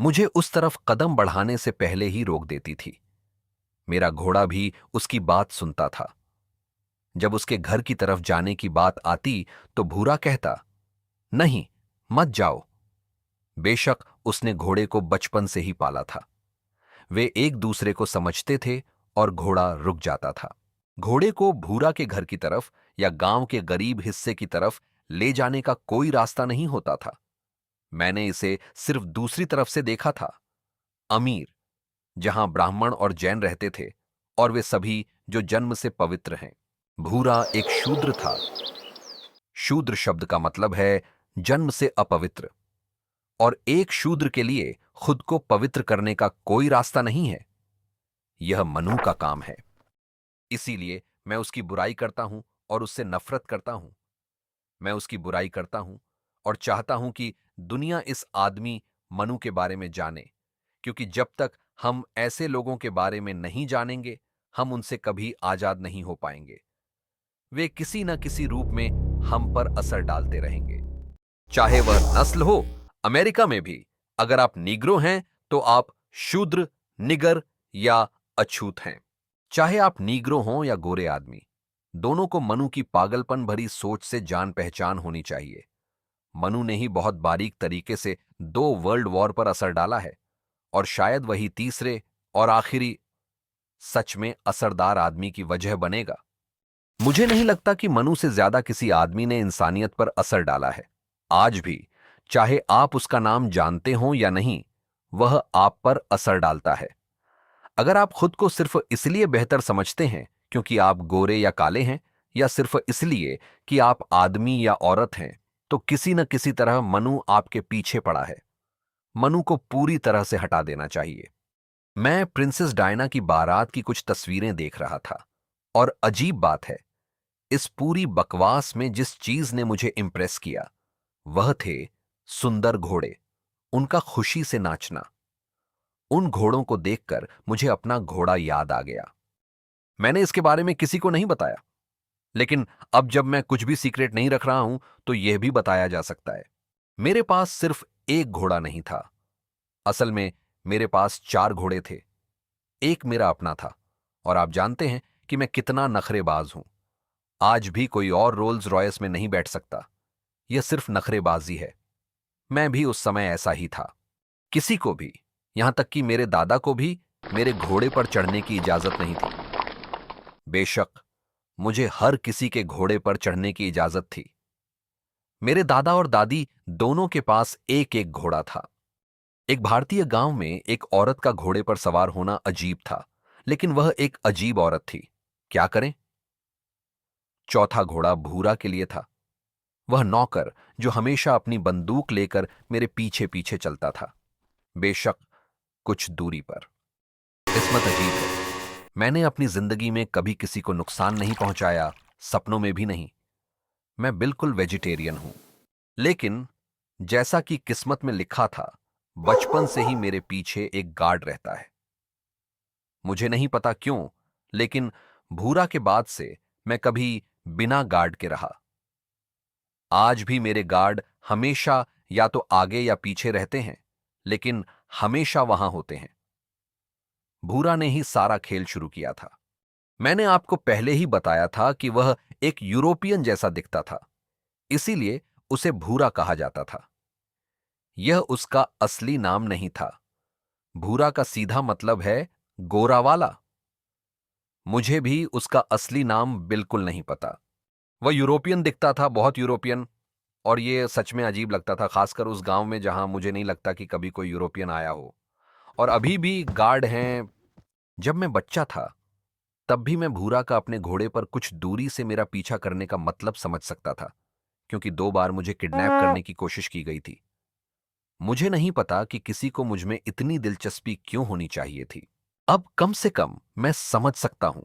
मुझे उस तरफ कदम बढ़ाने से पहले ही रोक देती थी। मेरा घोड़ा भी उसकी बात सुनता था। जब उसके घर की तरफ जाने की बात आती तो भूरा कहता, नहीं, मत जाओ। बेशक उसने घोड़े को बचपन से ही पाला था। वे एक दूसरे को समझते थे और घोड़ा रुक जाता था। घोड़े को भूरा के घर की तरफ या गांव के गरीब हिस्से की तरफ ले जाने का कोई रास्ता नहीं होता था। मैंने इसे सिर्फ दूसरी तरफ से देखा था, अमीर, जहां ब्राह्मण और जैन रहते थे, और वे सभी जो जन्म से पवित्र हैं। भूरा एक शूद्र था। शूद्र शब्द का मतलब है जन्म से अपवित्र, और एक शूद्र के लिए खुद को पवित्र करने का कोई रास्ता नहीं है। यह मनु का काम है। इसीलिए मैं उसकी बुराई करता हूं और उससे नफरत करता हूं। मैं उसकी बुराई करता हूं और चाहता हूं कि दुनिया इस आदमी मनु के बारे में जाने, क्योंकि जब तक हम ऐसे लोगों के बारे में नहीं जानेंगे, हम उनसे कभी आजाद नहीं हो पाएंगे। वे किसी न किसी रूप में हम पर असर डालते रहेंगे, चाहे वह नस्ल हो। अमेरिका में भी अगर आप नीग्रो हैं तो आप शूद्र, निगर या अछूत हैं। चाहे आप नीग्रो हों या गोरे आदमी, दोनों को मनु की पागलपन भरी सोच से जान पहचान होनी चाहिए। मनु ने ही बहुत बारीक तरीके से 2 वर्ल्ड वॉर पर असर डाला है, और शायद वही तीसरे और आखिरी सच में असरदार आदमी की वजह बनेगा। मुझे नहीं लगता कि मनु से ज्यादा किसी आदमी ने इंसानियत पर असर डाला है। आज भी, चाहे आप उसका नाम जानते हो या नहीं, वह आप पर असर डालता है। अगर आप खुद को सिर्फ इसलिए बेहतर समझते हैं क्योंकि आप गोरे या काले हैं, या सिर्फ इसलिए कि आप आदमी या औरत हैं, तो किसी न किसी तरह मनु आपके पीछे पड़ा है। मनु को पूरी तरह से हटा देना चाहिए। मैं प्रिंसेस डायना की बारात की कुछ तस्वीरें देख रहा था, और अजीब बात है, इस पूरी बकवास में जिस चीज ने मुझे इंप्रेस किया वह थे सुंदर घोड़े, उनका खुशी से नाचना। उन घोड़ों को देखकर मुझे अपना घोड़ा याद आ गया। मैंने इसके बारे में किसी को नहीं बताया, लेकिन अब जब मैं कुछ भी सीक्रेट नहीं रख रहा हूं तो यह भी बताया जा सकता है। मेरे पास सिर्फ एक घोड़ा नहीं था। असल में मेरे पास 4 घोड़े थे। एक मेरा अपना था, और आप जानते हैं कि मैं कितना नखरेबाज हूं। आज भी कोई और रोल्स रॉयस में नहीं बैठ सकता। यह सिर्फ नखरेबाजी है। मैं भी उस समय ऐसा ही था। किसी को भी, यहां तक कि मेरे दादा को भी, मेरे घोड़े पर चढ़ने की इजाजत नहीं थी। बेशक मुझे हर किसी के घोड़े पर चढ़ने की इजाजत थी। मेरे दादा और दादी दोनों के पास एक एक घोड़ा था। एक भारतीय गांव में एक औरत का घोड़े पर सवार होना अजीब था, लेकिन वह एक अजीब औरत थी। क्या करें? चौथा घोड़ा भूरा के लिए था, वह नौकर जो हमेशा अपनी बंदूक लेकर मेरे पीछे पीछे चलता था, बेशक कुछ दूरी पर। किस्मत अजीब है। मैंने अपनी जिंदगी में कभी किसी को नुकसान नहीं पहुंचाया, सपनों में भी नहीं। मैं बिल्कुल वेजिटेरियन हूं। लेकिन जैसा कि किस्मत में लिखा था, बचपन से ही मेरे पीछे एक गार्ड रहता है। मुझे नहीं पता क्यों, लेकिन भूरा के बाद से मैं कभी बिना गार्ड के रहा। आज भी मेरे गार्ड हमेशा या तो आगे या पीछे रहते हैं, लेकिन हमेशा वहां होते हैं। भूरा ने ही सारा खेल शुरू किया था। मैंने आपको पहले ही बताया था कि वह एक यूरोपियन जैसा दिखता था, इसीलिए उसे भूरा कहा जाता था। यह उसका असली नाम नहीं था। भूरा का सीधा मतलब है गोरा वाला। मुझे भी उसका असली नाम बिल्कुल नहीं पता। वह यूरोपियन दिखता था, बहुत यूरोपियन, और ये सच में अजीब लगता था, खासकर उस गांव में जहां मुझे नहीं लगता कि कभी कोई यूरोपियन आया हो। और अभी भी गार्ड हैं। जब मैं बच्चा था तब भी मैं भूरा का अपने घोड़े पर कुछ दूरी से मेरा पीछा करने का मतलब समझ सकता था, क्योंकि 2 बार मुझे किडनैप करने की कोशिश की गई थी। मुझे नहीं पता कि किसी को मुझ में इतनी दिलचस्पी क्यों होनी चाहिए थी। अब कम से कम मैं समझ सकता हूं।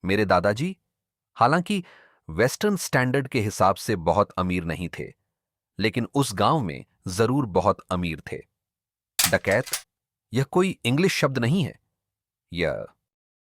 मेरे दादाजी, हालांकि वेस्टर्न स्टैंडर्ड के हिसाब से बहुत अमीर नहीं थे, लेकिन उस गांव में जरूर बहुत अमीर थे। डकैत, यह कोई इंग्लिश शब्द नहीं है। यह